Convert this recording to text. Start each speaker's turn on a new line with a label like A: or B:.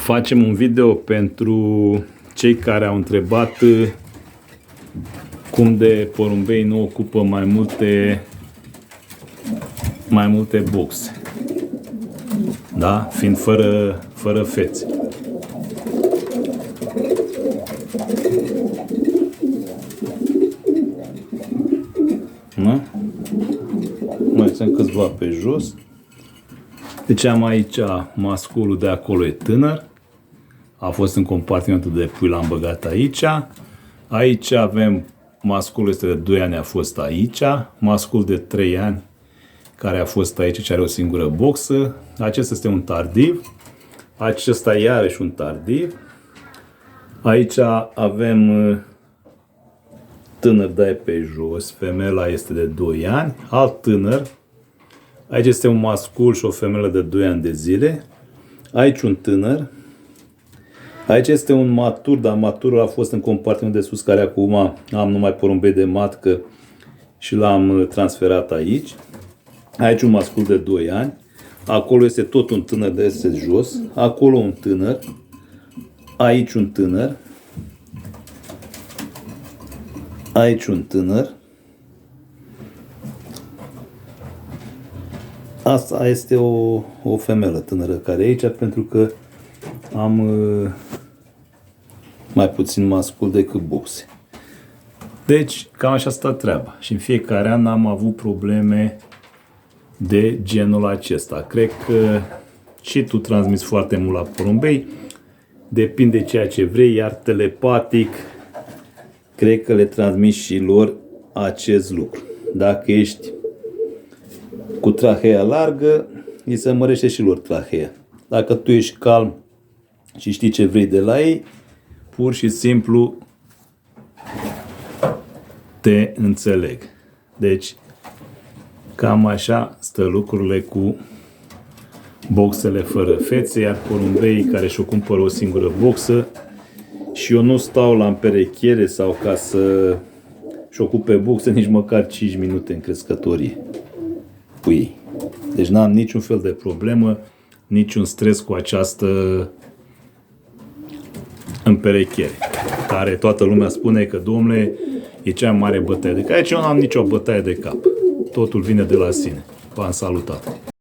A: Facem un video pentru cei care au întrebat cum de porumbei nu ocupă mai multe boxe. Da? Fiind fără fețe. Da? Mai sunt câțiva pe jos. Deci am aici masculul de acolo, e tânăr. A fost în compartimentul de pui, l-am băgat aici. Aici avem masculul este de 2 ani, a fost aici. Mascul de 3 ani care a fost aici, ce are o singură boxă. Acesta este un tardiv. Acesta iarăși un tardiv. Aici avem tânăr, dai pe jos. Femela este de 2 ani. Alt tânăr. Aici este un mascul și o femelă de 2 ani de zile. Aici un tânăr. Aici este un matur, dar maturul a fost în compartimentul de sus, care acum am numai porumbei de matcă și l-am transferat aici. Aici un mascul de 2 ani. Acolo este tot un tânăr de sus jos. Acolo un tânăr. Aici un tânăr. Aici un tânăr. Asta este o femelă tânără care e aici, pentru că am mai puțin mascul decât boxe. Deci, cam așa stă treaba. Și în fiecare an am avut probleme de genul acesta. Cred că și tu transmiți foarte mult la porumbei. Depinde ceea ce vrei, iar telepatic cred că le transmiți și lor acest lucru. Dacă ești cu trahea largă, îi se mărește și lor trahea. Dacă tu ești calm și știi ce vrei de la ei, pur și simplu te înțeleg. Deci, cam așa stă lucrurile cu boxele fără fețe, iar porumbeii care își cumpără o singură boxă, și eu nu stau la împerechiere sau ca să-și ocupe boxe nici măcar 5 minute în crescătorie cu ei. Deci n-am niciun fel de problemă, niciun stres cu această împerechiere, care toată lumea spune că, domnule, e cea mai mare bătaie de cap. Aici eu n-am nicio bătaie de cap. Totul vine de la sine. V-am salutat.